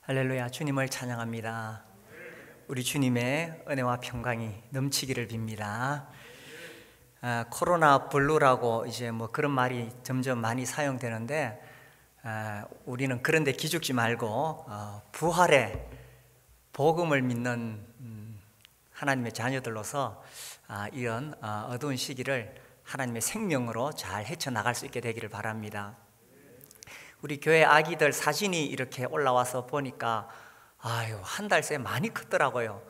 할렐루야, 주님을 찬양합니다. 우리 주님의 은혜와 평강이 넘치기를 빕니다. 코로나 블루라고 이제 뭐 그런 말이 점점 많이 사용되는데, 우리는 그런 데 기죽지 말고 부활의 복음을 믿는 하나님의 자녀들로서 이런 어두운 시기를 하나님의 생명으로 잘 헤쳐나갈 수 있게 되기를 바랍니다. 우리 교회 아기들 사진이 이렇게 올라와서 보니까 한 달 새 많이 컸더라고요.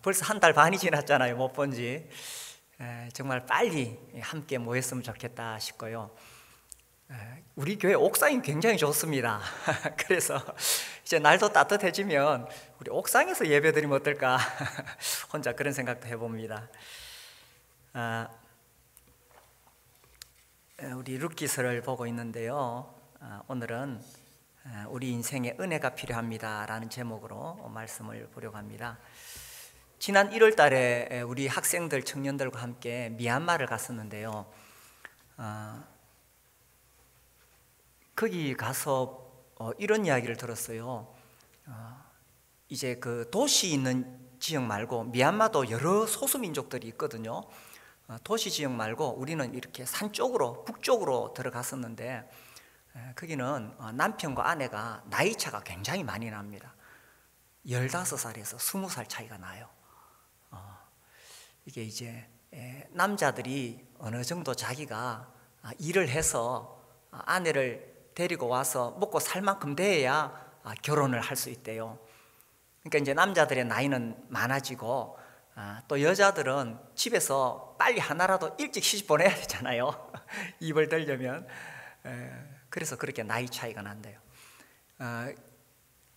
벌써 한 달 반이 지났잖아요, 못 본 지. 정말 빨리 함께 모였으면 좋겠다 싶고요. 우리 교회 옥상이 굉장히 좋습니다. 그래서 이제 날도 따뜻해지면 우리 옥상에서 예배드리면 어떨까 혼자 그런 생각도 해봅니다. 우리 룻기서를 보고 있는데요, 오늘은 우리 인생에 은혜가 필요합니다 라는 제목으로 말씀을 보려고 합니다. 지난 1월 달에 우리 학생들, 청년들과 함께 미얀마를 갔었는데요, 거기 가서 이런 이야기를 들었어요. 이제 그 도시 있는 지역 말고, 미얀마도 여러 소수민족들이 있거든요. 도시 지역 말고 우리는 이렇게 산 쪽으로, 북쪽으로 들어갔었는데, 거기는 남편과 아내가 나이 차가 굉장히 많이 납니다. 15살에서 20살 차이가 나요. 이게 이제 남자들이 어느 정도 자기가 일을 해서 아내를 데리고 와서 먹고 살 만큼 돼야 결혼을 할 수 있대요. 그러니까 이제 남자들의 나이는 많아지고, 또 여자들은 집에서 빨리 하나라도 일찍 시집 보내야 되잖아요. 입을 들려면. 그래서 그렇게 나이 차이가 난대요.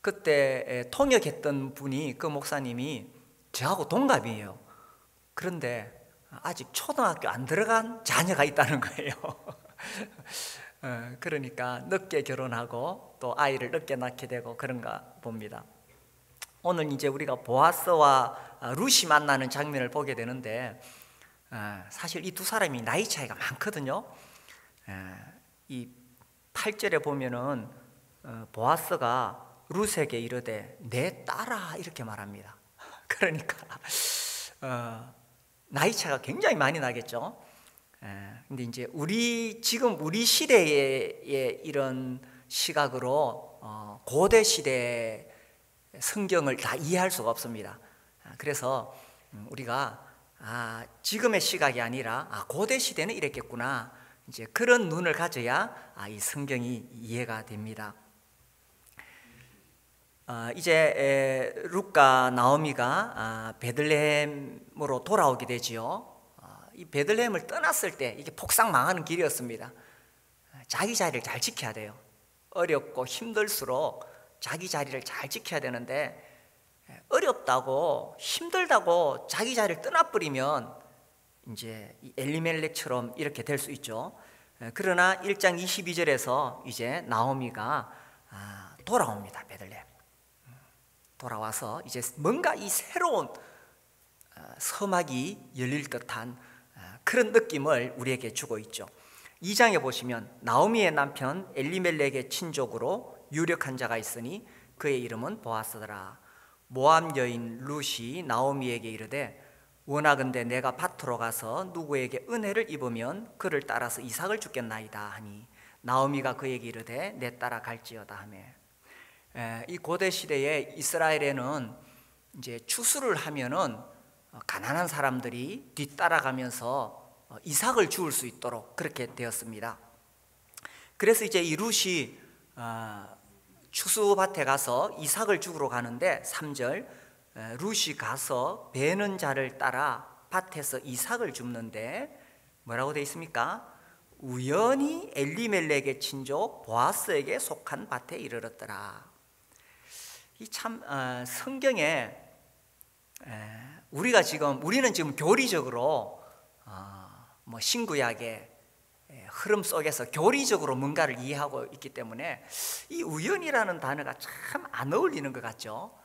그때 통역했던 분이, 그 목사님이 저하고 동갑이에요. 그런데 아직 초등학교 안 들어간 자녀가 있다는 거예요. 그러니까 늦게 결혼하고 또 아이를 늦게 낳게 되고 그런가 봅니다. 오늘 이제 우리가 보아스와 룻이 만나는 장면을 보게 되는데, 사실 이 두 사람이 나이 차이가 많거든요. 이 8절에 보면은 보아스가 룻에게 이르되 내 딸아 이렇게 말합니다. 그러니까 나이 차가 굉장히 많이 나겠죠. 근데 이제 지금 우리 시대의 이런 시각으로 고대 시대 성경을 다 이해할 수가 없습니다. 그래서 우리가 지금의 시각이 아니라 고대 시대는 이랬겠구나, 이제 그런 눈을 가져야 이 성경이 이해가 됩니다. 이제 룻과 나오미가 베들레헴으로 돌아오게 되지요. 이 베들레헴을 떠났을 때 이게 폭삭 망하는 길이었습니다. 자기 자리를 잘 지켜야 돼요. 어렵고 힘들수록 자기 자리를 잘 지켜야 되는데, 어렵다고 힘들다고 자기 자리를 떠나버리면 이제 엘리멜렉처럼 이렇게 될 수 있죠. 그러나 1장 22절에서 이제 나오미가 돌아옵니다. 베들레헴 돌아와서 이제 뭔가 이 새로운 서막이 열릴 듯한 그런 느낌을 우리에게 주고 있죠. 2장에 보시면 나오미의 남편 엘리멜렉의 친족으로 유력한 자가 있으니 그의 이름은 보아스더라. 모압 여인 룻이 나오미에게 이르되 원하건대 내가 밭으로 가서 누구에게 은혜를 입으면 그를 따라서 이삭을 주겠나이다 하니, 나오미가 그에게 이르되 내 따라 갈지어다 하며. 이 고대 시대에 이스라엘에는 이제 추수를 하면은 가난한 사람들이 뒤따라가면서 이삭을 주울 수 있도록 그렇게 되었습니다. 그래서 이제 이 룻이 추수밭에 가서 이삭을 주우러 가는데, 3절 룻이 가서 베는 자를 따라 밭에서 이삭을 줍는데 뭐라고 되어 있습니까? 우연히 엘리멜렉의 친족 보아스에게 속한 밭에 이르렀더라. 이 참 성경에 우리는 지금 교리적으로 뭐 신구약의 흐름 속에서 교리적으로 뭔가를 이해하고 있기 때문에 이 우연이라는 단어가 참 안 어울리는 것 같죠.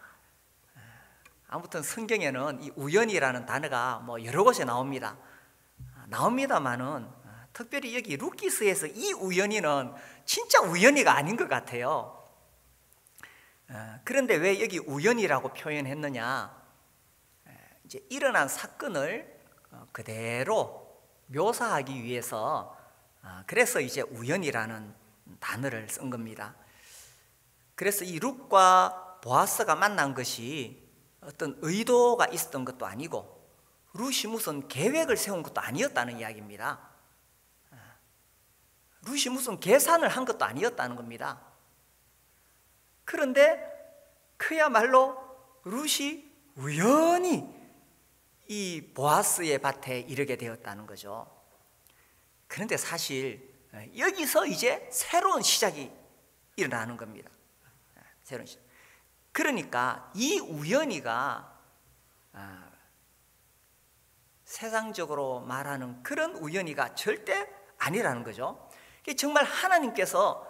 아무튼 성경에는 이 우연이라는 단어가 뭐 여러 곳에 나옵니다만은 특별히 여기 룻기서에서 이 우연이는 진짜 우연이가 아닌 것 같아요. 그런데 왜 여기 우연이라고 표현했느냐? 이제 일어난 사건을 그대로 묘사하기 위해서 그래서 이제 우연이라는 단어를 쓴 겁니다. 그래서 이 룻과 보아스가 만난 것이 어떤 의도가 있었던 것도 아니고 룻이 무슨 계획을 세운 것도 아니었다는 이야기입니다. 룻이 무슨 계산을 한 것도 아니었다는 겁니다. 그런데 그야말로 룻이 우연히 이 보아스의 밭에 이르게 되었다는 거죠. 그런데 사실 여기서 이제 새로운 시작이 일어나는 겁니다. 새로운 시작. 그러니까 이 우연히가 세상적으로 말하는 그런 우연히가 절대 아니라는 거죠. 정말 하나님께서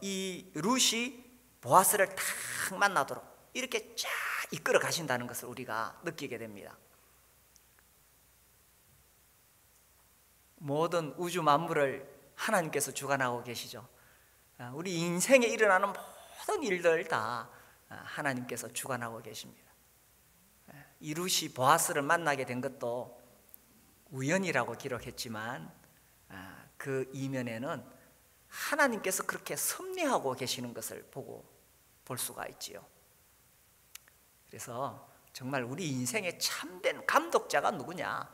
이 룻이 보아스를 탁 만나도록 이렇게 쫙 이끌어 가신다는 것을 우리가 느끼게 됩니다. 모든 우주 만물을 하나님께서 주관하고 계시죠. 우리 인생에 일어나는 모든 일들 다 하나님께서 주관하고 계십니다. 이 룻이 보아스를 만나게 된 것도 우연이라고 기록했지만 그 이면에는 하나님께서 그렇게 섭리하고 계시는 것을 볼 수가 있지요. 그래서 정말 우리 인생의 참된 감독자가 누구냐?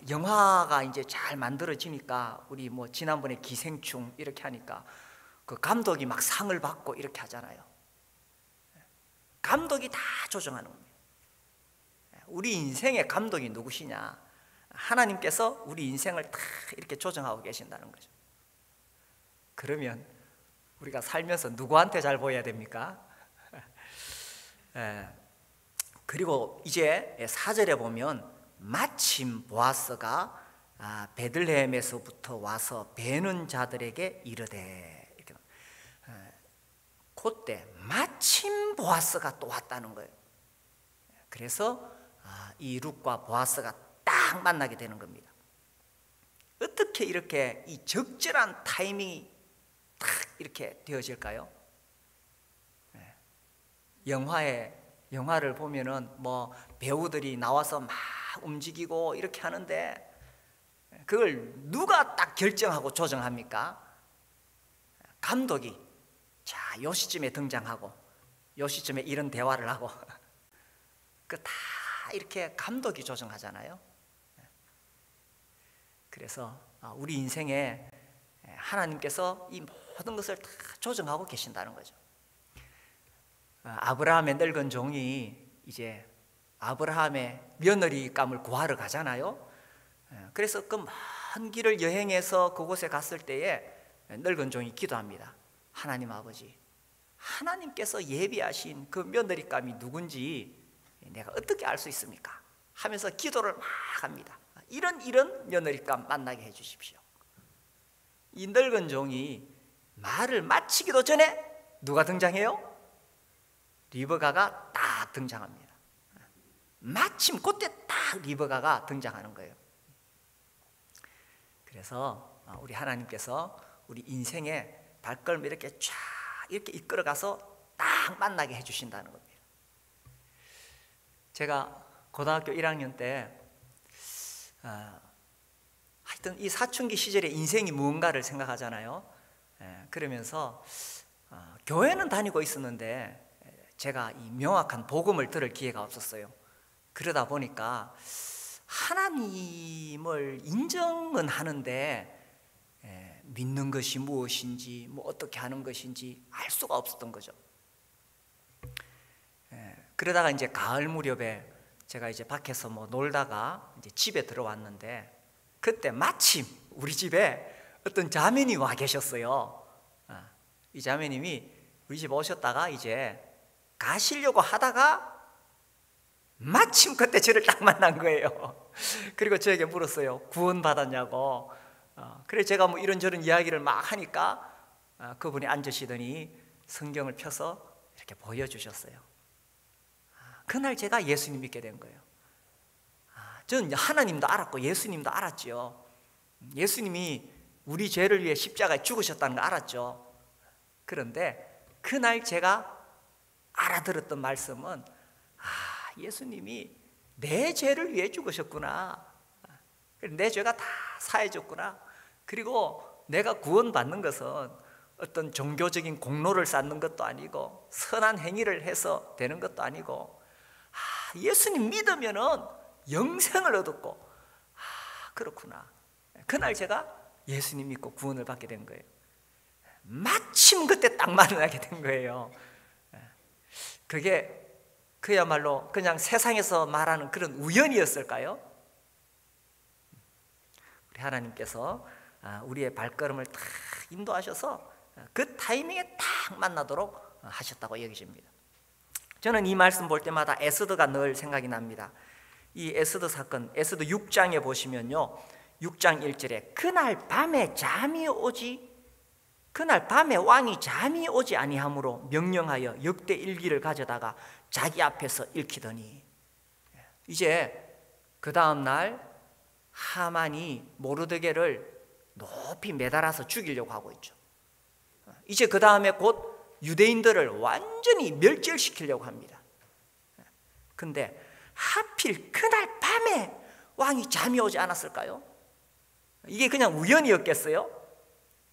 영화가 이제 잘 만들어지니까 우리 뭐 지난번에 기생충 이렇게 하니까 그 감독이 막 상을 받고 이렇게 하잖아요. 감독이 다 조정하는 겁니다. 우리 인생의 감독이 누구시냐? 하나님께서 우리 인생을 다 이렇게 조정하고 계신다는 거죠. 그러면 우리가 살면서 누구한테 잘 보여야 됩니까? 그리고 이제 4절에 보면 마침 보아스가 베들레헴에서부터 와서 베는 자들에게 이르되, 이렇게 그때 마침 보아스가 또 왔다는 거예요. 그래서 이 룻과 보아스가 딱 만나게 되는 겁니다. 어떻게 이렇게 이 적절한 타이밍이 딱 이렇게 되어질까요? 영화를 보면은 뭐 배우들이 나와서 막 움직이고 이렇게 하는데 그걸 누가 딱 결정하고 조정합니까? 감독이 자, 요 시점에 등장하고 요 시점에 이런 대화를 하고 그 다 이렇게 감독이 조정하잖아요. 그래서 우리 인생에 하나님께서 이 모든 것을 다 조정하고 계신다는 거죠. 아브라함의 늙은 종이 이제 아브라함의 며느리감을 구하러 가잖아요. 그래서 그 먼 길을 여행해서 그곳에 갔을 때에 늙은 종이 기도합니다. 하나님 아버지, 하나님께서 예비하신 그 며느리감이 누군지 내가 어떻게 알 수 있습니까? 하면서 기도를 막 합니다. 이런 며느리감 만나게 해주십시오. 이 늙은 종이 말을 마치기도 전에 누가 등장해요? 리브가가 딱 등장합니다. 마침 그때 딱 리브가가 등장하는 거예요. 그래서 우리 하나님께서 우리 인생의 발걸음을 이렇게 쫙 이렇게 이끌어가서 딱 만나게 해주신다는 겁니다. 제가 고등학교 1학년 때 하여튼 이 사춘기 시절에 인생이 무언가를 생각하잖아요. 그러면서 교회는 다니고 있었는데 제가 이 명확한 복음을 들을 기회가 없었어요. 그러다 보니까 하나님을 인정은 하는데 믿는 것이 무엇인지 뭐 어떻게 하는 것인지 알 수가 없었던 거죠. 그러다가 이제 가을 무렵에 제가 이제 밖에서 뭐 놀다가 이제 집에 들어왔는데 그때 마침 우리 집에 어떤 자매님이 와 계셨어요. 이 자매님이 우리 집 오셨다가 이제 가시려고 하다가 마침 그때 저를 딱 만난 거예요. 그리고 저에게 물었어요. 구원 받았냐고. 그래 제가 뭐 이런저런 이야기를 막 하니까 그분이 앉으시더니 성경을 펴서 이렇게 보여주셨어요. 그날 제가 예수님 믿게 된 거예요. 저는 하나님도 알았고 예수님도 알았죠. 예수님이 우리 죄를 위해 십자가에 죽으셨다는 거 알았죠. 그런데 그날 제가 알아들었던 말씀은 예수님이 내 죄를 위해 죽으셨구나, 내 죄가 다 사해졌구나, 그리고 내가 구원받는 것은 어떤 종교적인 공로를 쌓는 것도 아니고 선한 행위를 해서 되는 것도 아니고 예수님 믿으면은 영생을 얻었고, 그렇구나. 그날 제가 예수님 믿고 구원을 받게 된 거예요. 마침 그때 딱 만나게 된 거예요. 그게 그야말로 그냥 세상에서 말하는 그런 우연이었을까요? 우리 하나님께서 우리의 발걸음을 딱 인도하셔서 그 타이밍에 딱 만나도록 하셨다고 여기십니다. 저는 이 말씀 볼 때마다 에스더가 늘 생각이 납니다. 이 에스더 사건, 에스더 6장에 보시면요, 6장 1절에 그날 밤에 왕이 잠이 오지 아니하므로 명령하여 역대 일기를 가져다가 자기 앞에서 읽히더니, 이제 그 다음 날 하만이 모르드게를 높이 매달아서 죽이려고 하고 있죠. 이제 그 다음에 곧 유대인들을 완전히 멸절시키려고 합니다. 근데 하필 그날 밤에 왕이 잠이 오지 않았을까요? 이게 그냥 우연이었겠어요?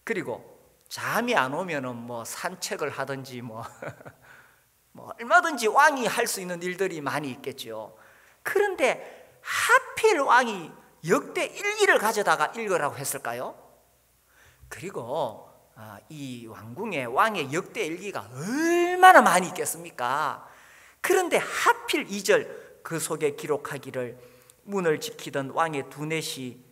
그리고 잠이 안 오면은 뭐 산책을 하든지 뭐 얼마든지 왕이 할 수 있는 일들이 많이 있겠죠. 그런데 하필 왕이 역대 일기를 가져다가 읽으라고 했을까요? 그리고 이 왕궁에 왕의 역대 일기가 얼마나 많이 있겠습니까? 그런데 하필 2절 그 속에 기록하기를 문을 지키던 왕의 두넷이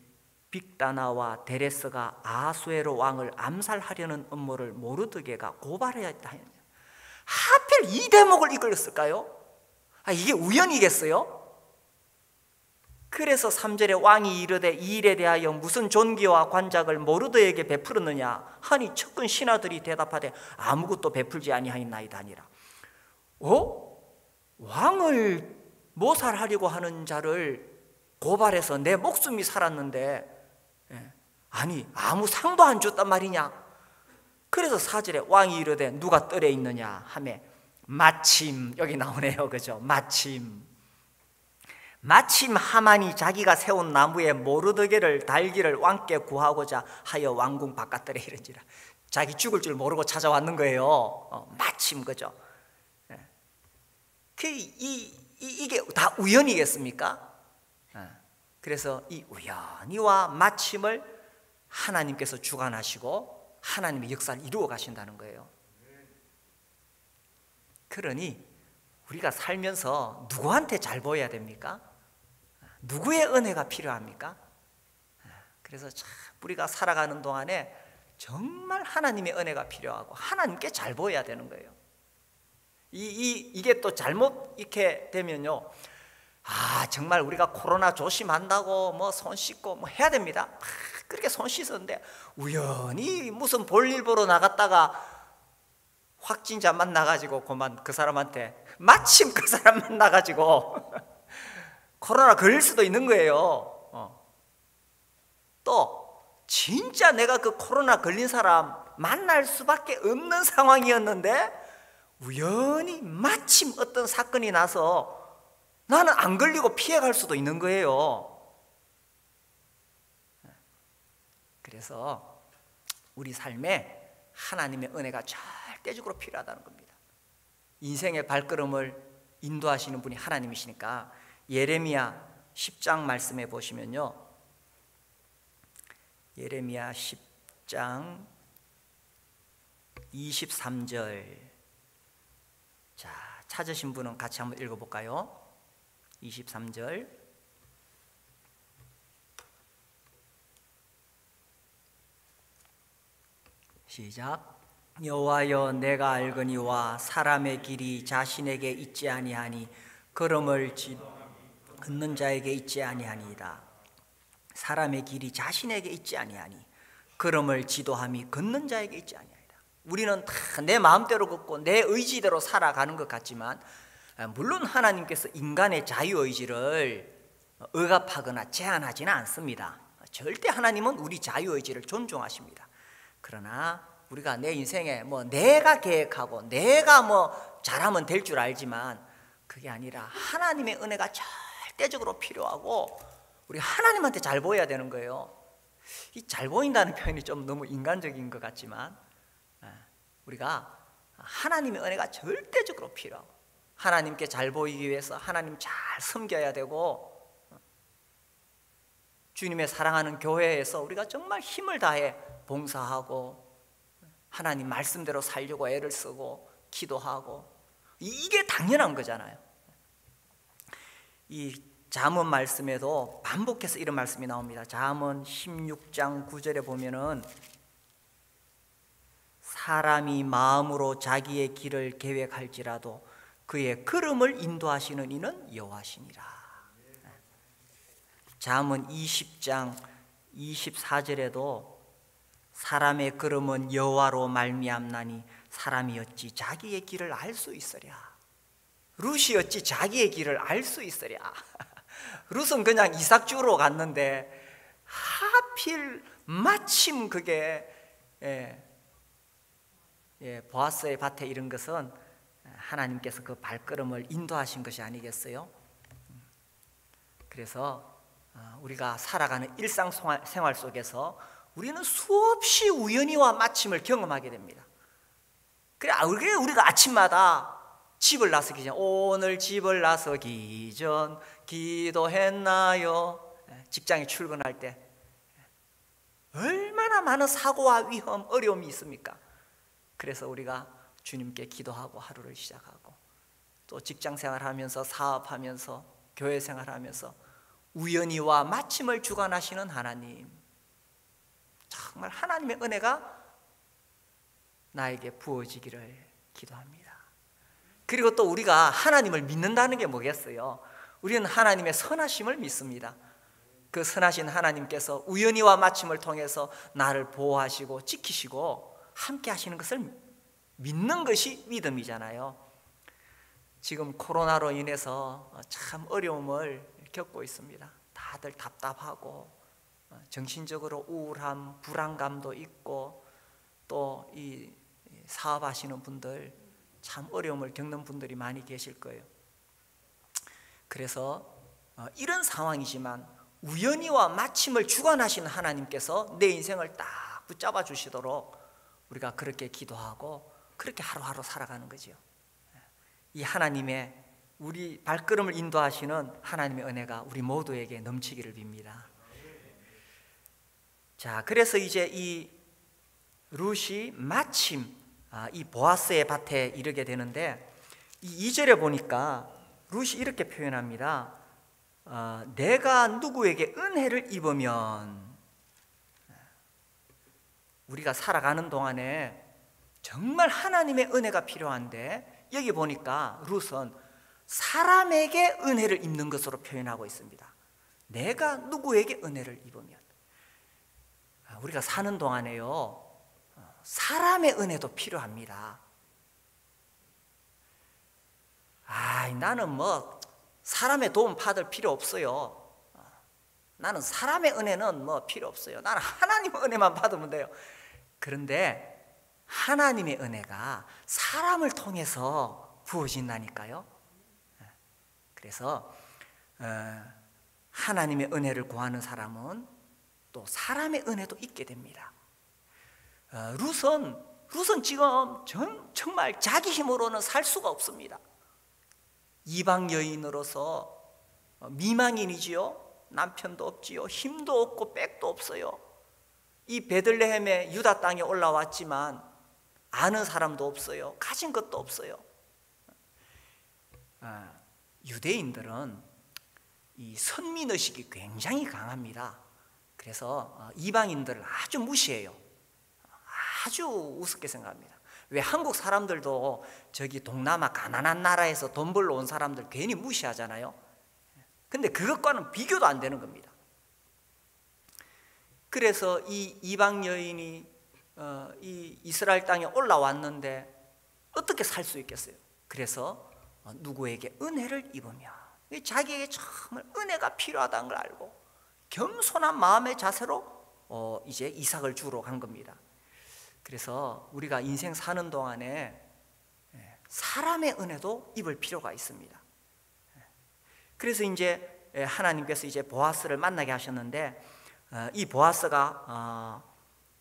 빅다나와 데레스가 아수에로 왕을 암살하려는 음모를 모르드게가 고발하였다. 하필 이 대목을 읽었을까요? 이게 우연이겠어요? 그래서 3절에 왕이 이르되 이 일에 대하여 무슨 존귀와 관작을 모르드에게 베풀었느냐 하니 척근 신하들이 대답하되 아무것도 베풀지 아니하였나이다 하니라. 왕을 모살하려고 하는 자를 고발해서 내 목숨이 살았는데 아니 아무 상도 안 줬단 말이냐. 그래서 4절에 왕이 이르되 누가 뜰에 있느냐 하매 마침, 여기 나오네요, 그죠? 마침 하만이 자기가 세운 나무에 모르드게를 달기를 왕께 구하고자 하여 왕궁 바깥들에 이른지라. 자기 죽을 줄 모르고 찾아왔는 거예요. 마침, 그죠? 이게 다 우연이겠습니까? 그래서 이 우연히와 마침을 하나님께서 주관하시고 하나님의 역사를 이루어 가신다는 거예요. 그러니 우리가 살면서 누구한테 잘 보여야 됩니까? 누구의 은혜가 필요합니까? 그래서 참 우리가 살아가는 동안에 정말 하나님의 은혜가 필요하고 하나님께 잘 보여야 되는 거예요. 이게 또 잘못 이렇게 되면요, 정말 우리가 코로나 조심한다고 뭐 손 씻고 뭐 해야 됩니다. 그렇게 손 씻었는데 우연히 무슨 볼일 보러 나갔다가 확진자 만나가지고 그만 그 사람한테 마침 그 사람 만나가지고 코로나 걸릴 수도 있는 거예요. 또 진짜 내가 그 코로나 걸린 사람 만날 수밖에 없는 상황이었는데 우연히 마침 어떤 사건이 나서 나는 안 걸리고 피해갈 수도 있는 거예요. 그래서 우리 삶에 하나님의 은혜가 절대적으로 필요하다는 겁니다. 인생의 발걸음을 인도하시는 분이 하나님이시니까 예레미야 10장 말씀해 보시면요, 예레미야 10장 23절, 자, 찾으신 분은 같이 한번 읽어볼까요? 23절 시작. 여호와여, 내가 알거니와 사람의 길이 자신에게 있지 아니하니 걸음을 걷는 자에게 있지 아니하니이다. 사람의 길이 자신에게 있지 아니하니 걸음을 지도함이 걷는 자에게 있지 아니하니이다. 우리는 다 내 마음대로 걷고 내 의지대로 살아가는 것 같지만 물론 하나님께서 인간의 자유의지를 억압하거나 제한하지는 않습니다. 절대 하나님은 우리 자유의지를 존중하십니다. 그러나 우리가 내 인생에 뭐 내가 계획하고 내가 뭐 잘하면 될 줄 알지만 그게 아니라 하나님의 은혜가 절대적으로 필요하고 우리 하나님한테 잘 보여야 되는 거예요. 이 잘 보인다는 표현이 좀 너무 인간적인 것 같지만 우리가 하나님의 은혜가 절대적으로 필요하고 하나님께 잘 보이기 위해서 하나님 잘 섬겨야 되고 주님의 사랑하는 교회에서 우리가 정말 힘을 다해 봉사하고 하나님 말씀대로 살려고 애를 쓰고 기도하고 이게 당연한 거잖아요. 이 잠언 말씀에도 반복해서 이런 말씀이 나옵니다. 잠언 16장 9절에 보면은 사람이 마음으로 자기의 길을 계획할지라도 그의 걸음을 인도하시는 이는 여호와시니라. 잠언 20장 24절에도 사람의 걸음은 여호와로 말미암나니 사람이 어찌 자기의 길을 알 수 있으랴. 룻이 어찌 자기의 길을 알 수 있으랴. 룻은 그냥 이삭 주러 갔는데 하필 마침 그게 보아스의 밭에 이른 것은 하나님께서 그 발걸음을 인도하신 것이 아니겠어요? 그래서 우리가 살아가는 일상생활 속에서 우리는 수없이 우연히와 마침을 경험하게 됩니다. 그래 우리가 아침마다 집을 나서기 전 오늘 집을 나서기 전 기도했나요? 직장에 출근할 때 얼마나 많은 사고와 위험, 어려움이 있습니까? 그래서 우리가 주님께 기도하고 하루를 시작하고 또 직장생활하면서 사업하면서 교회 생활하면서 우연히와 마침을 주관하시는 하나님, 정말 하나님의 은혜가 나에게 부어지기를 기도합니다. 그리고 또 우리가 하나님을 믿는다는 게 뭐겠어요? 우리는 하나님의 선하심을 믿습니다. 그 선하신 하나님께서 우연히와 마침을 통해서 나를 보호하시고 지키시고 함께 하시는 것을 믿는 것이 믿음이잖아요. 지금 코로나로 인해서 참 어려움을 겪고 있습니다. 다들 답답하고 정신적으로 우울함, 불안감도 있고 또 이 사업하시는 분들 참 어려움을 겪는 분들이 많이 계실 거예요. 그래서 이런 상황이지만 우연히와 마침을 주관하시는 하나님께서 내 인생을 딱 붙잡아 주시도록 우리가 그렇게 기도하고 그렇게 하루하루 살아가는 거죠. 이 하나님의 우리 발걸음을 인도하시는 하나님의 은혜가 우리 모두에게 넘치기를 빕니다. 자, 그래서 이제 이 룻이 마침 이 보아스의 밭에 이르게 되는데 이 2절에 보니까 룻이 이렇게 표현합니다. 내가 누구에게 은혜를 입으면, 우리가 살아가는 동안에 정말 하나님의 은혜가 필요한데 여기 보니까 룻은 사람에게 은혜를 입는 것으로 표현하고 있습니다. 내가 누구에게 은혜를 입으면, 우리가 사는 동안에요 사람의 은혜도 필요합니다. 나는 뭐 사람의 도움 받을 필요 없어요. 나는 사람의 은혜는 뭐 필요 없어요. 나는 하나님의 은혜만 받으면 돼요. 그런데 하나님의 은혜가 사람을 통해서 부어진다니까요. 그래서 하나님의 은혜를 구하는 사람은 또 사람의 은혜도 있게 됩니다. 룻은 지금 정말 자기 힘으로는 살 수가 없습니다. 이방 여인으로서 미망인이지요. 남편도 없지요. 힘도 없고 백도 없어요. 이 베들레헴의 유다 땅에 올라왔지만 아는 사람도 없어요. 가진 것도 없어요. 유대인들은 이 선민의식이 굉장히 강합니다. 그래서 이방인들을 아주 무시해요. 아주 우습게 생각합니다. 왜 한국 사람들도 저기 동남아 가난한 나라에서 돈 벌러 온 사람들 괜히 무시하잖아요. 근데 그것과는 비교도 안 되는 겁니다. 그래서 이 이방 여인이 이 이스라엘 땅에 올라왔는데 어떻게 살 수 있겠어요? 그래서 누구에게 은혜를 입으며, 자기에게 정말 은혜가 필요하다는 걸 알고 겸손한 마음의 자세로 이제 이삭을 주러 간 겁니다. 그래서 우리가 인생 사는 동안에 사람의 은혜도 입을 필요가 있습니다. 그래서 이제 하나님께서 이제 보아스를 만나게 하셨는데, 이 보아스가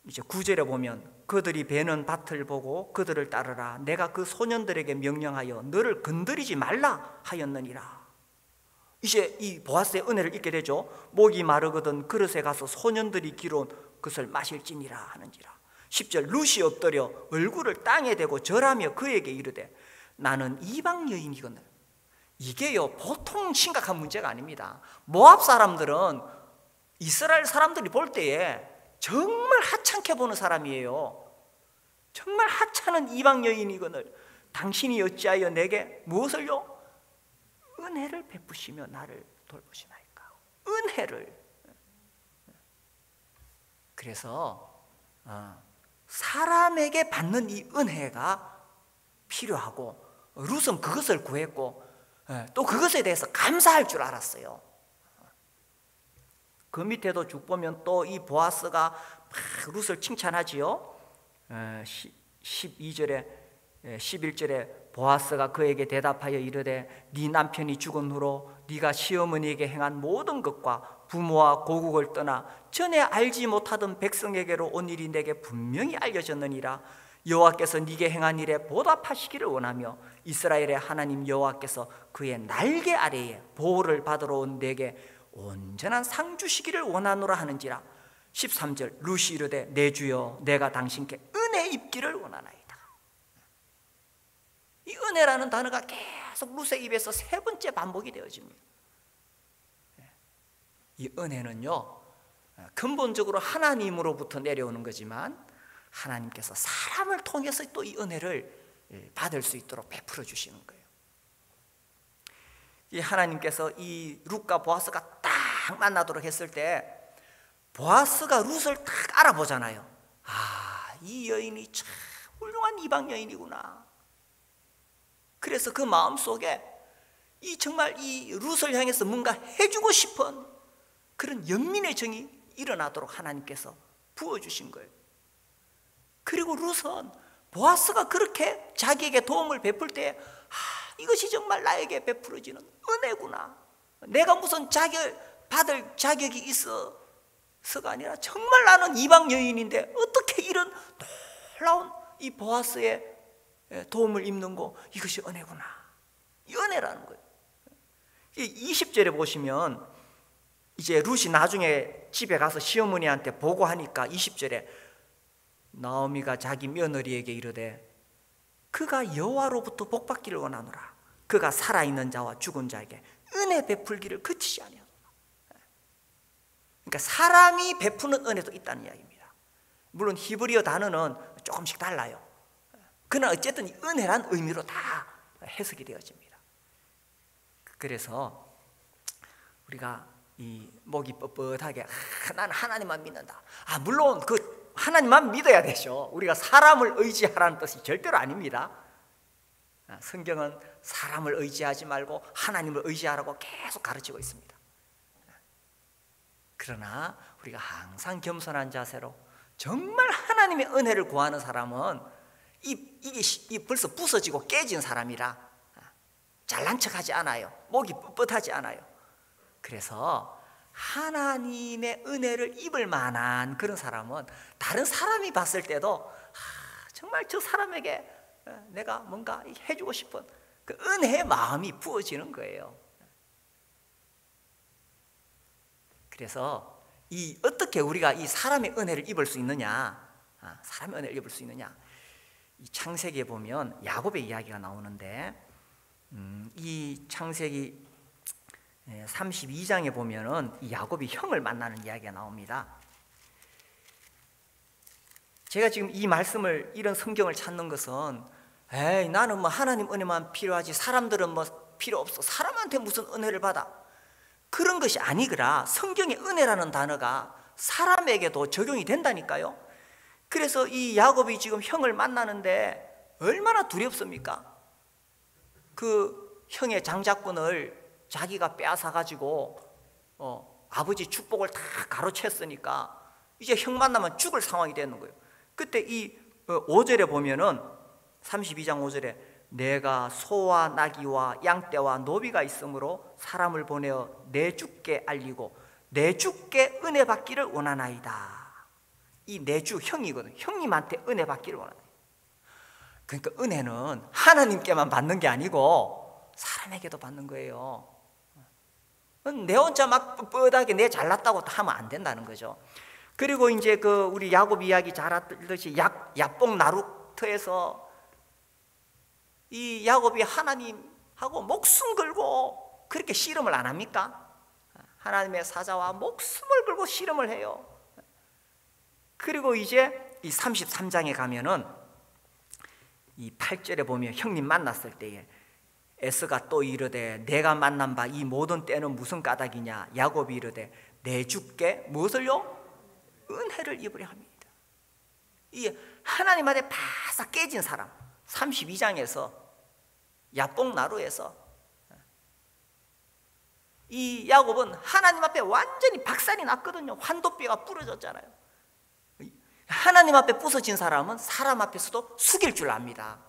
이제 9절에 보면 그들이 베는 밭을 보고 그들을 따르라. 내가 그 소년들에게 명령하여 너를 건드리지 말라 하였느니라. 이제 이 보아스의 은혜를 잊게 되죠. 목이 마르거든 그릇에 가서 소년들이 기로운 그것을 마실지니라 하는지라. 10절 룻이 엎드려 얼굴을 땅에 대고 절하며 그에게 이르되 나는 이방 여인이거늘. 이게요 보통 심각한 문제가 아닙니다. 모압 사람들은 이스라엘 사람들이 볼 때에 정말 하찮게 보는 사람이에요. 정말 하찮은 이방 여인이거늘 당신이 어찌하여 내게 무엇을요? 은혜를 베푸시며 나를 돌보시나이까. 은혜를. 그래서 사람에게 받는 이 은혜가 필요하고, 룻은 그것을 구했고 또 그것에 대해서 감사할 줄 알았어요. 그 밑에도 쭉 보면 또 이 보아스가 막 룻을 칭찬하지요. 12절에 11절에 보아스가 그에게 대답하여 이르되 네 남편이 죽은 후로 네가 시어머니에게 행한 모든 것과 부모와 고국을 떠나 전에 알지 못하던 백성에게로 온 일이 내게 분명히 알려졌느니라. 여호와께서 네게 행한 일에 보답하시기를 원하며 이스라엘의 하나님 여호와께서 그의 날개 아래에 보호를 받으러 온 내게 온전한 상 주시기를 원하노라 하는지라. 13절 룻이 이르되 내 주여 내가 당신께 은혜 입기를 원하나이다. 이 은혜라는 단어가 계속 룻의 입에서 세 번째 반복이 되어집니다. 이 은혜는요 근본적으로 하나님으로부터 내려오는 거지만 하나님께서 사람을 통해서 또 이 은혜를 받을 수 있도록 베풀어 주시는 거예요. 이 하나님께서 이 룻과 보아스가 딱 만나도록 했을 때 보아스가 룻을 딱 알아보잖아요. 이 여인이 참 훌륭한 이방 여인이구나. 그래서 그 마음속에 정말 이 룻을 향해서 뭔가 해주고 싶은 그런 연민의 정이 일어나도록 하나님께서 부어주신 거예요. 그리고 룻은 보아스가 그렇게 자기에게 도움을 베풀 때 이것이 정말 나에게 베풀어지는 은혜구나. 내가 무슨 받을 자격이 있어서가 아니라 정말 나는 이방 여인인데 어떻게 이런 놀라운 이 보아스의 도움을 입는 거, 이것이 은혜구나. 이 은혜라는 거예요. 20절에 보시면 이제 룻이 나중에 집에 가서 시어머니한테 보고하니까 20절에 나오미가 자기 며느리에게 이르되 그가 여호와로부터 복받기를 원하노라. 그가 살아있는 자와 죽은 자에게 은혜 베풀기를 그치지 아니하노라. 그러니까 사람이 베푸는 은혜도 있다는 이야기입니다. 물론 히브리어 단어는 조금씩 달라요. 그러나 어쨌든 은혜란 의미로 다 해석이 되어집니다. 그래서 우리가 이 목이 뻣뻣하게 나는 하나님만 믿는다. 물론 그 하나님만 믿어야 되죠. 우리가 사람을 의지하라는 뜻이 절대로 아닙니다. 성경은 사람을 의지하지 말고 하나님을 의지하라고 계속 가르치고 있습니다. 그러나 우리가 항상 겸손한 자세로 정말 하나님의 은혜를 구하는 사람은 이게 벌써 부서지고 깨진 사람이라 잘난 척하지 않아요. 목이 뻣뻣하지 않아요. 그래서 하나님의 은혜를 입을 만한 그런 사람은 다른 사람이 봤을 때도 정말 저 사람에게 내가 뭔가 해주고 싶은 그 은혜의 마음이 부어지는 거예요. 그래서 어떻게 우리가 이 사람의 은혜를 입을 수 있느냐, 사람의 은혜를 입을 수 있느냐, 이 창세기에 보면 야곱의 이야기가 나오는데 이 창세기 32장에 보면은 이 야곱이 형을 만나는 이야기가 나옵니다. 제가 지금 이 말씀을, 이런 성경을 찾는 것은 나는 뭐 하나님 은혜만 필요하지 사람들은 뭐 필요 없어, 사람한테 무슨 은혜를 받아, 그런 것이 아니더라. 성경의 은혜라는 단어가 사람에게도 적용이 된다니까요. 그래서 이 야곱이 지금 형을 만나는데 얼마나 두렵습니까? 그 형의 장자권을 자기가 빼앗아가지고 아버지 축복을 다 가로챘으니까 이제 형 만나면 죽을 상황이 되는 거예요. 그때 이 5절에 보면은 32장 5절에 내가 소와 나귀와 양떼와 노비가 있으므로 사람을 보내어 내 주께 알리고 내 주께 은혜 받기를 원하나이다. 이 내 주 형이거든. 형님한테 은혜 받기를 원하나이다. 그러니까 은혜는 하나님께만 받는 게 아니고 사람에게도 받는 거예요. 내 혼자 막 뻣뻣하게 내 잘났다고 하면 안 된다는 거죠. 그리고 이제 우리 야곱 이야기 잘 알듯이 야뽕 나루터에서 이 야곱이 하나님하고 목숨 걸고 그렇게 씨름을 안 합니까? 하나님의 사자와 목숨을 걸고 씨름을 해요. 그리고 이제 이 33장에 가면은 이 8절에 보면 형님 만났을 때에 에스가 또 이르되 내가 만난 바 이 모든 때는 무슨 까닭이냐. 야곱이 이르되 내 주께 무엇을요? 은혜를 입으려 합니다. 이 하나님한테 바싹 깨진 사람 32장에서 야뽕나루에서 이 야곱은 하나님 앞에 완전히 박살이 났거든요. 환도뼈가 부러졌잖아요. 하나님 앞에 부서진 사람은 사람 앞에서도 숙일 줄 압니다.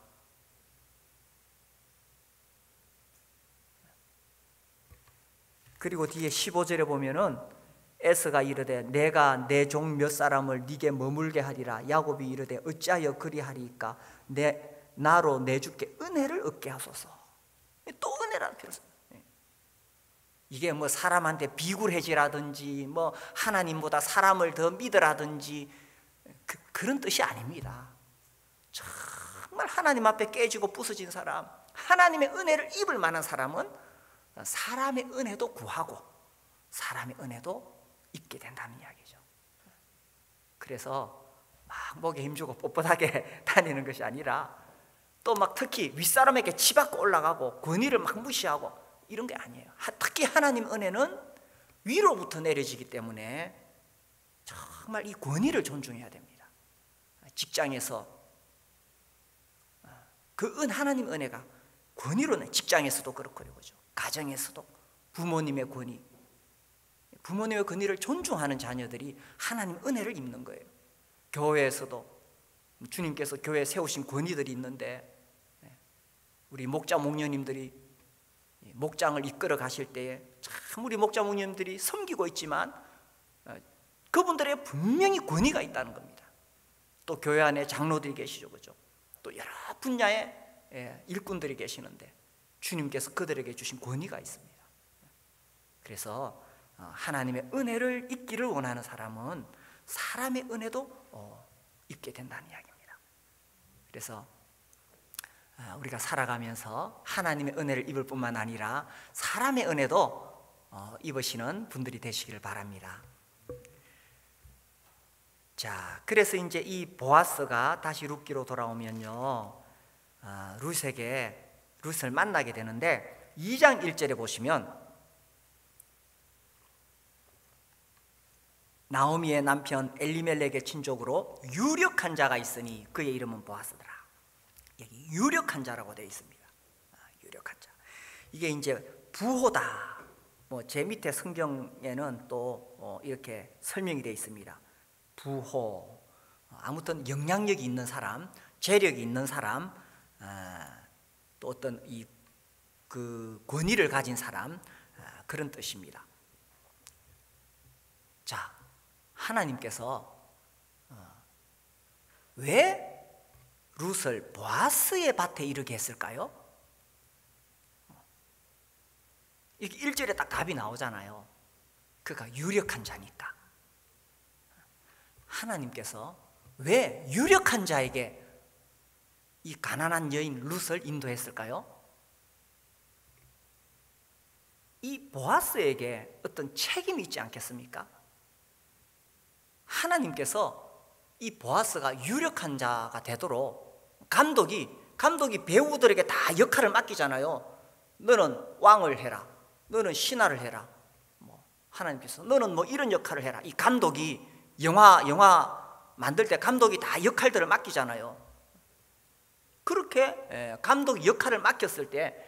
그리고 뒤에 15절에 보면은 에스가 이르되 내가 내 종 몇 사람을 네게 머물게 하리라. 야곱이 이르되 어찌하여 그리하리까. 나로 내 주께 은혜를 얻게 하소서. 또 은혜라는 표현. 이게 뭐 사람한테 비굴해지라든지 뭐 하나님보다 사람을 더 믿으라든지 그런 뜻이 아닙니다. 정말 하나님 앞에 깨지고 부서진 사람, 하나님의 은혜를 입을 만한 사람은 사람의 은혜도 구하고 사람의 은혜도 입게 된다는 이야기죠. 그래서 막 목에 힘주고 뻣뻣하게 다니는 것이 아니라 또 막 특히 윗사람에게 치받고 올라가고 권위를 막 무시하고 이런 게 아니에요. 특히 하나님 은혜는 위로부터 내려지기 때문에 정말 이 권위를 존중해야 됩니다. 직장에서 하나님 은혜가 권위로 직장에서도 그렇고요, 그죠? 가정에서도 부모님의 권위, 부모님의 권위를 존중하는 자녀들이 하나님 은혜를 입는 거예요. 교회에서도 주님께서 교회에 세우신 권위들이 있는데 우리 목자 목녀님들이 목장을 이끌어 가실 때에 참 우리 목자 목녀님들이 섬기고 있지만 그분들의 분명히 권위가 있다는 겁니다. 또 교회 안에 장로들이 계시죠, 그죠? 또 여러 분야의 일꾼들이 계시는데 주님께서 그들에게 주신 권위가 있습니다. 그래서 하나님의 은혜를 입기를 원하는 사람은 사람의 은혜도 입게 된다는 이야기입니다. 그래서 우리가 살아가면서 하나님의 은혜를 입을 뿐만 아니라 사람의 은혜도 입으시는 분들이 되시기를 바랍니다. 자, 그래서 이제 이 보아스가 다시 룻기로 돌아오면요, 룻을 만나게 되는데 2장 1절에 보시면 나오미의 남편 엘리멜렉의 친족으로 유력한 자가 있으니 그의 이름은 보아스더라. 여기 유력한 자라고 되어 있습니다. 유력한 자. 이게 이제 부호다. 뭐 제 밑에 성경에는 또 이렇게 설명이 되어 있습니다. 부호. 아무튼 영향력이 있는 사람, 재력이 있는 사람, 또 어떤 그 권위를 가진 사람, 그런 뜻입니다. 자, 하나님께서 왜 룻을 보아스의 밭에 이르게 했을까요? 이게 1절에 딱 답이 나오잖아요. 그가 유력한 자니까. 하나님께서 왜 유력한 자에게 이 가난한 여인 룻을 인도했을까요? 이 보아스에게 어떤 책임이 있지 않겠습니까? 하나님께서 이 보아스가 유력한 자가 되도록 감독이 배우들에게 다 역할을 맡기잖아요. 너는 왕을 해라, 너는 신하를 해라, 하나님께서 너는 이런 역할을 해라. 이 감독이 영화 만들 때 감독이 다 역할들을 맡기잖아요. 그렇게 감독이 역할을 맡겼을 때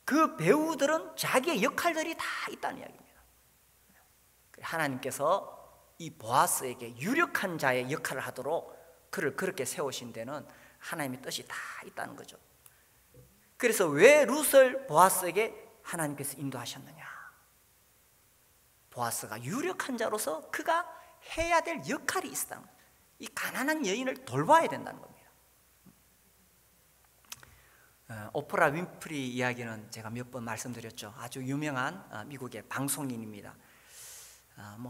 그 배우들은 자기의 역할들이 다 있다는 이야기입니다. 하나님께서 이 보아스에게 유력한 자의 역할을 하도록 그를 그렇게 세우신 데는 하나님의 뜻이 다 있다는 거죠. 그래서 왜 룻을 보아스에게 하나님께서 인도하셨느냐? 보아스가 유력한 자로서 그가 해야 될 역할이 있다는 거예요. 이 가난한 여인을 돌봐야 된다는 겁니다. 오프라 윈프리 이야기는 제가 몇 번 말씀드렸죠. 아주 유명한 미국의 방송인입니다.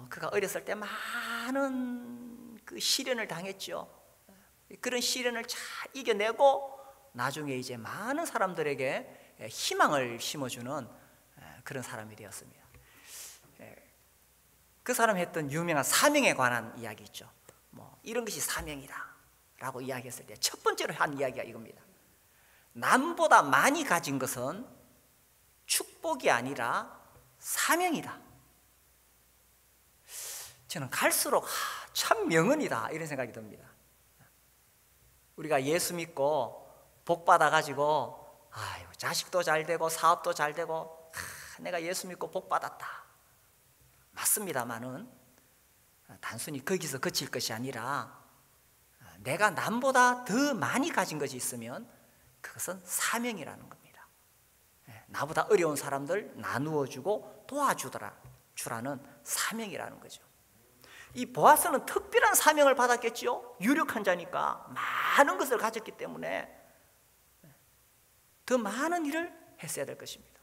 그가 어렸을 때 많은 그 시련을 당했죠. 그런 시련을 잘 이겨내고 나중에 이제 많은 사람들에게 희망을 심어주는 그런 사람이 되었습니다. 그 사람이 했던 유명한 사명에 관한 이야기 있죠. 이런 것이 사명이다 라고 이야기했을 때 첫 번째로 한 이야기가 이겁니다. 남보다 많이 가진 것은 축복이 아니라 사명이다. 저는 갈수록 참 명언이다 이런 생각이 듭니다. 우리가 예수 믿고 복 받아가지고 자식도 잘 되고 사업도 잘 되고 내가 예수 믿고 복 받았다. 맞습니다만은 단순히 거기서 그칠 것이 아니라 내가 남보다 더 많이 가진 것이 있으면 그것은 사명이라는 겁니다. 나보다 어려운 사람들 나누어주고 도와주라는 사명이라는 거죠. 이 보아스는 특별한 사명을 받았겠죠. 유력한 자니까 많은 것을 가졌기 때문에 더 많은 일을 했어야 될 것입니다.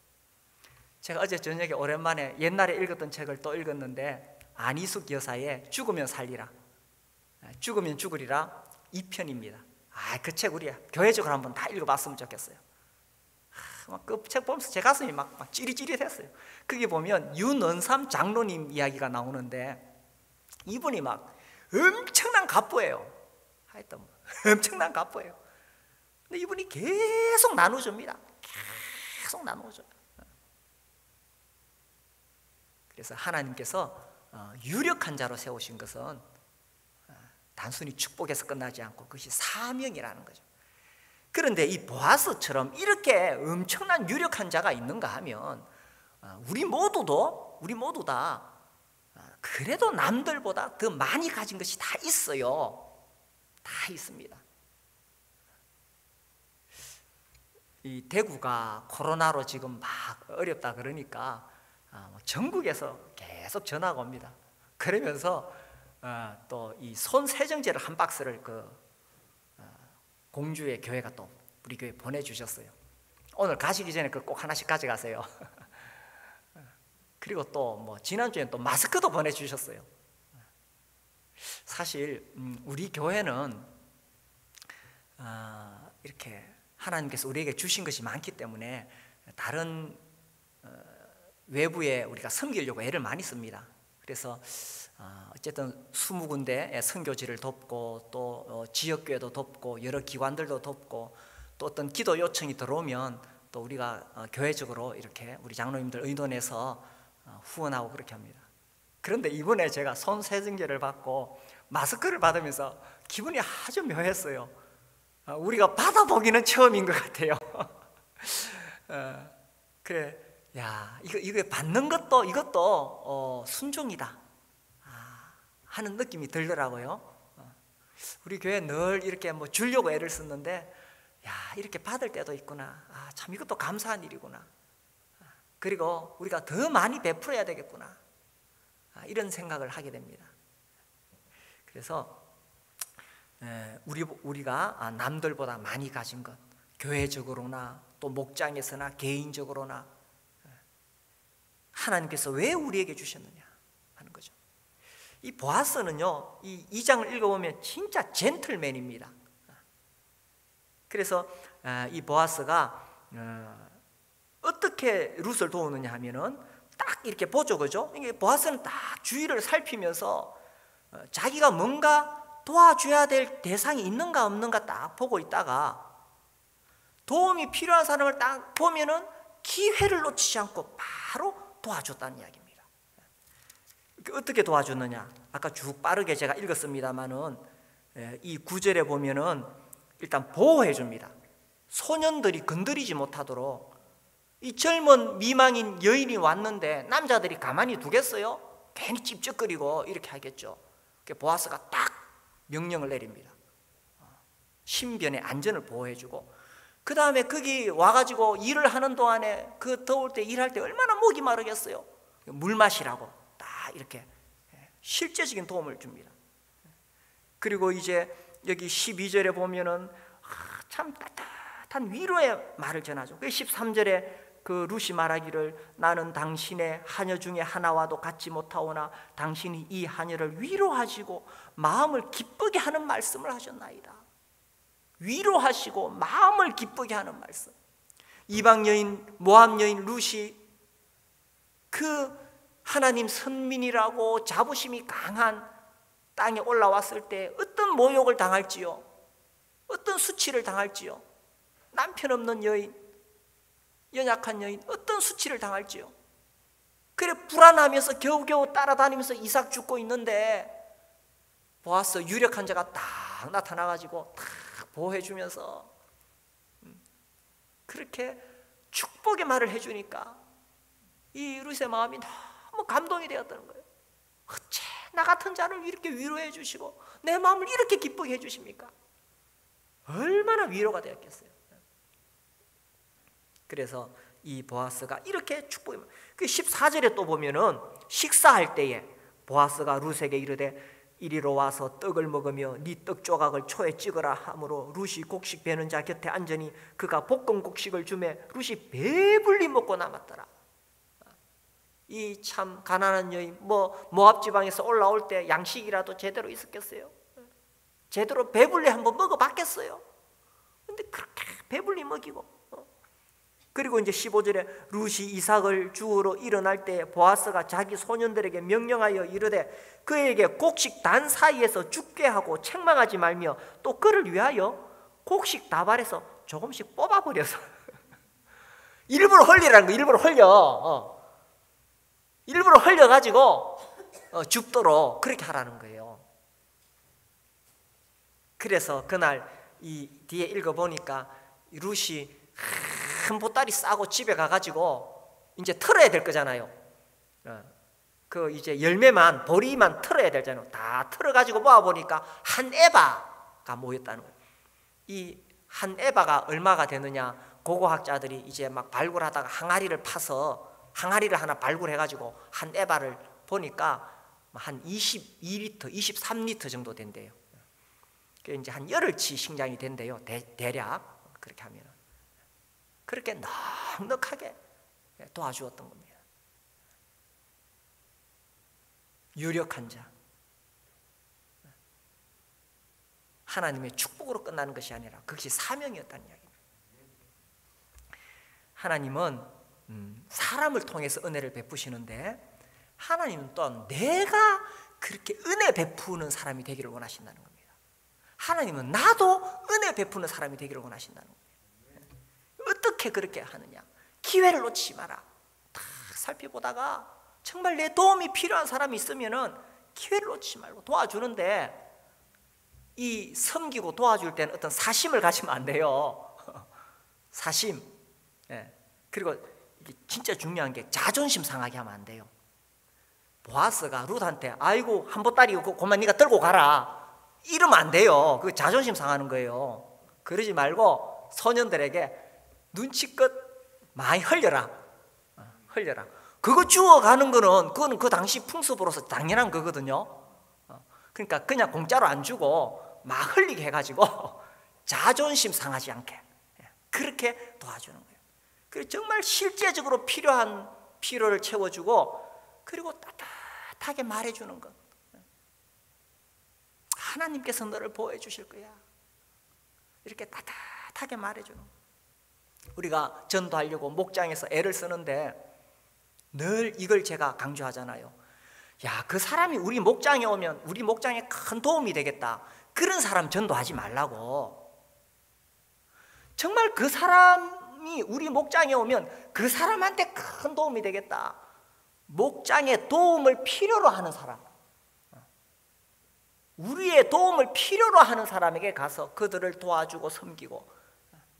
제가 어제 저녁에 오랜만에 옛날에 읽었던 책을 또 읽었는데 안희숙 여사의 죽으면 살리라, 죽으면 죽으리라 2편입니다. 그 책 우리 교회적으로 한번 다 읽어봤으면 좋겠어요. 그 책 보면서 제 가슴이 막 찌릿찌릿했어요. 거기 보면 윤은삼 장로님 이야기가 나오는데 이분이 막 엄청난 갑부예요. 하여튼 엄청난 갑부예요. 근데 이분이 계속 나눠줍니다. 계속 나눠줘요. 그래서 하나님께서 유력한 자로 세우신 것은 단순히 축복에서 끝나지 않고 그것이 사명이라는 거죠. 그런데 이 보아스처럼 이렇게 엄청난 유력한 자가 있는가 하면 우리 모두 다 그래도 남들보다 더 많이 가진 것이 다 있어요. 다 있습니다. 이 대구가 코로나로 지금 막 어렵다 그러니까 전국에서 계속 전화가 옵니다. 그러면서 또 이 손 세정제를 한 박스를 공주의 교회가 또 우리 교회 보내주셨어요. 오늘 가시기 전에 꼭 하나씩 가져가세요. 그리고 또 지난주엔 또 마스크도 보내주셨어요. 사실 우리 교회는 이렇게 하나님께서 우리에게 주신 것이 많기 때문에 다른 외부에 우리가 섬기려고 애를 많이 씁니다. 그래서 어쨌든 20군데의 선교지를 돕고 또 지역교회도 돕고 여러 기관들도 돕고 또 어떤 기도 요청이 들어오면 또 우리가 교회적으로 이렇게 우리 장로님들 의논해서 후원하고 그렇게 합니다. 그런데 이번에 제가 손 세정제를 받고 마스크를 받으면서 기분이 아주 묘했어요. 우리가 받아보기는 처음인 것 같아요. 그래, 이거 받는 것도 이것도 순종이다 하는 느낌이 들더라고요. 우리 교회 늘 이렇게 주려고 애를 썼는데 이렇게 받을 때도 있구나. 참 이것도 감사한 일이구나. 그리고 우리가 더 많이 베풀어야 되겠구나. 이런 생각을 하게 됩니다. 그래서 우리가 남들보다 많이 가진 것, 교회적으로나 또 목장에서나 개인적으로나 하나님께서 왜 우리에게 주셨느냐 하는 거죠. 이 보아스는요, 이 2장을 읽어보면 진짜 젠틀맨입니다. 그래서 이 보아스가 어떻게 룻을 도우느냐 하면은 딱 이렇게 보죠, 그죠? 이게 보아스는 딱 주위를 살피면서 자기가 뭔가 도와줘야 될 대상이 있는가 없는가 딱 보고 있다가 도움이 필요한 사람을 딱 보면은 기회를 놓치지 않고 바로 도와줬다는 이야기입니다. 어떻게 도와줬느냐? 아까 쭉 빠르게 제가 읽었습니다만은 이 9절에 보면은 일단 보호해 줍니다. 소년들이 건드리지 못하도록. 이 젊은 미망인 여인이 왔는데 남자들이 가만히 두겠어요? 괜히 찝쩍거리고 이렇게 하겠죠. 보아스가 딱 명령을 내립니다. 신변의 안전을 보호해주고, 그 다음에 거기 와가지고 일을 하는 동안에 그 더울 때 일할 때 얼마나 목이 마르겠어요. 물 마시라고 딱 이렇게 실제적인 도움을 줍니다. 그리고 이제 여기 12절에 보면은 참 따뜻한 위로의 말을 전하죠. 그 13절에 그 루시 말하기를 나는 당신의 하녀 중에 하나와도 같지 못하오나 당신이 이 하녀를 위로하시고 마음을 기쁘게 하는 말씀을 하셨나이다. 위로하시고 마음을 기쁘게 하는 말씀. 이방 여인, 모압 여인 루시, 그 하나님 선민이라고 자부심이 강한 땅에 올라왔을 때 어떤 모욕을 당할지요, 어떤 수치를 당할지요, 남편 없는 여인, 연약한 여인 어떤 수치를 당할지요. 그래 불안하면서 겨우겨우 따라다니면서 이삭 죽고 있는데 보아스 유력한 자가 딱 나타나가지고 딱 보호해주면서 그렇게 축복의 말을 해주니까 이 룻의 마음이 너무 감동이 되었다는 거예요. 어째 나 같은 자를 이렇게 위로해 주시고 내 마음을 이렇게 기쁘게 해주십니까? 얼마나 위로가 되었겠어요. 그래서 이 보아스가 이렇게 축복이, 그 14절에 또 보면은 식사할 때에 보아스가 룻에게 이르되 이리로 와서 떡을 먹으며 네 떡 조각을 초에 찍으라 하므로 룻이 곡식 베는 자 곁에 앉으니 그가 볶은 곡식을 주매 룻이 배불리 먹고 남았더라. 이 참 가난한 여인, 모압 지방에서 올라올 때 양식이라도 제대로 있었겠어요? 제대로 배불리 한번 먹어봤겠어요? 근데 그렇게 배불리 먹이고, 그리고 이제 15절에 룻이 이삭을 주우러 일어날 때 보아스가 자기 소년들에게 명령하여 이르되 그에게 곡식 단 사이에서 죽게 하고 책망하지 말며 또 그를 위하여 곡식 다발에서 조금씩 뽑아버려서 일부러 헐리라는 거, 일부러 일부러 헐려가지고 죽도록 그렇게 하라는 거예요. 그래서 그날 이 뒤에 읽어보니까 룻이 큰 보따리 싸고 집에 가가지고 이제 털어야 될 거잖아요. 그 이제 열매만, 보리만 털어야 되잖아요. 다 털어가지고 모아보니까 한 에바가 모였다는 거예요. 이 한 에바가 얼마가 되느냐, 고고학자들이 이제 막 발굴하다가 항아리를 파서 항아리를 하나 발굴해가지고 한 에바를 보니까 한 22리터, 23리터 정도 된대요. 그게 이제 한 열흘치 식량이 된대요. 대략 그렇게 하면. 그렇게 넉넉하게 도와주었던 겁니다. 유력한 자, 하나님의 축복으로 끝나는 것이 아니라 그것이 사명이었다는 이야기입니다. 하나님은 사람을 통해서 은혜를 베푸시는데 하나님은 또한 내가 그렇게 은혜 베푸는 사람이 되기를 원하신다는 겁니다. 하나님은 나도 은혜 베푸는 사람이 되기를 원하신다는 거예요. 어떻게 그렇게 하느냐? 기회를 놓치지 마라. 다 살펴보다가 정말 내 도움이 필요한 사람이 있으면은 기회를 놓치지 말고 도와주는데, 이 섬기고 도와줄 때는 어떤 사심을 가지면 안 돼요. 사심. 그리고 이게 진짜 중요한 게 자존심 상하게 하면 안 돼요. 보아스가 룻한테 아이고 한 보따리 그만 네가 들고 가라 이러면 안 돼요. 그 자존심 상하는 거예요. 그러지 말고 소년들에게 눈치껏 많이 흘려라. 그거 주워가는 거는 그거는 그 당시 풍습으로서 당연한 거거든요. 그러니까 그냥 공짜로 안 주고 막 흘리게 해가지고 자존심 상하지 않게 그렇게 도와주는 거예요. 그리고 정말 실제적으로 필요한 필요를 채워주고, 그리고 따뜻하게 말해주는 것. 하나님께서 너를 보호해 주실 거야. 이렇게 따뜻하게 말해주는 것. 우리가 전도하려고 목장에서 애를 쓰는데 늘 이걸 제가 강조하잖아요. 야, 그 사람이 우리 목장에 오면 우리 목장에 큰 도움이 되겠다. 그런 사람 전도하지 말라고. 정말 그 사람이 우리 목장에 오면 그 사람한테 큰 도움이 되겠다. 목장에 도움을 필요로 하는 사람, 우리의 도움을 필요로 하는 사람에게 가서 그들을 도와주고 섬기고,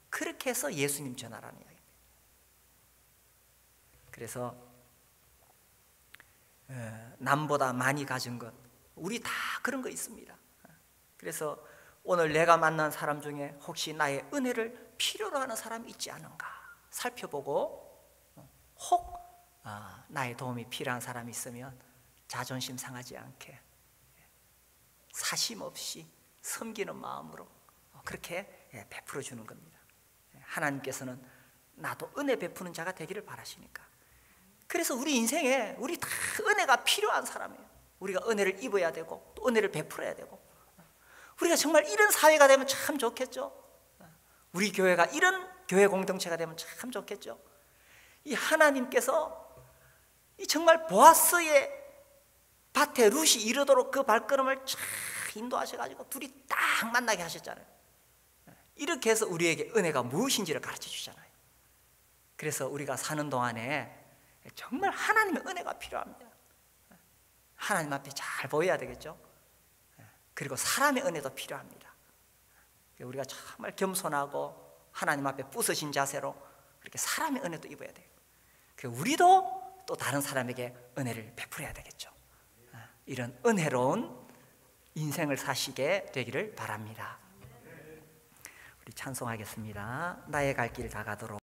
그렇게 해서 예수님 전하라는 이야기입니다. 그래서 남보다 많이 가진 것, 우리 다 그런 거 있습니다. 그래서 오늘 내가 만난 사람 중에 혹시 나의 은혜를 필요로 하는 사람이 있지 않은가 살펴보고 혹 나의 도움이 필요한 사람이 있으면 자존심 상하지 않게 사심 없이 섬기는 마음으로 그렇게 베풀어 주는 겁니다. 하나님께서는 나도 은혜 베푸는 자가 되기를 바라시니까. 그래서 우리 인생에 우리 다 은혜가 필요한 사람이에요. 우리가 은혜를 입어야 되고 또 은혜를 베풀어야 되고, 우리가 정말 이런 사회가 되면 참 좋겠죠. 우리 교회가 이런 교회 공동체가 되면 참 좋겠죠. 이 하나님께서 이 정말 보아스의 밭에 룻이 이르도록 그 발걸음을 쫙 인도하셔가지고 둘이 딱 만나게 하셨잖아요. 이렇게 해서 우리에게 은혜가 무엇인지를 가르쳐 주잖아요. 그래서 우리가 사는 동안에 정말 하나님의 은혜가 필요합니다. 하나님 앞에 잘 보여야 되겠죠. 그리고 사람의 은혜도 필요합니다. 우리가 정말 겸손하고 하나님 앞에 부서진 자세로 그렇게 사람의 은혜도 입어야 돼요. 우리도 또 다른 사람에게 은혜를 베풀어야 되겠죠. 이런 은혜로운 인생을 사시게 되기를 바랍니다. 우리 찬송하겠습니다. 나의 갈 길 다 가도록.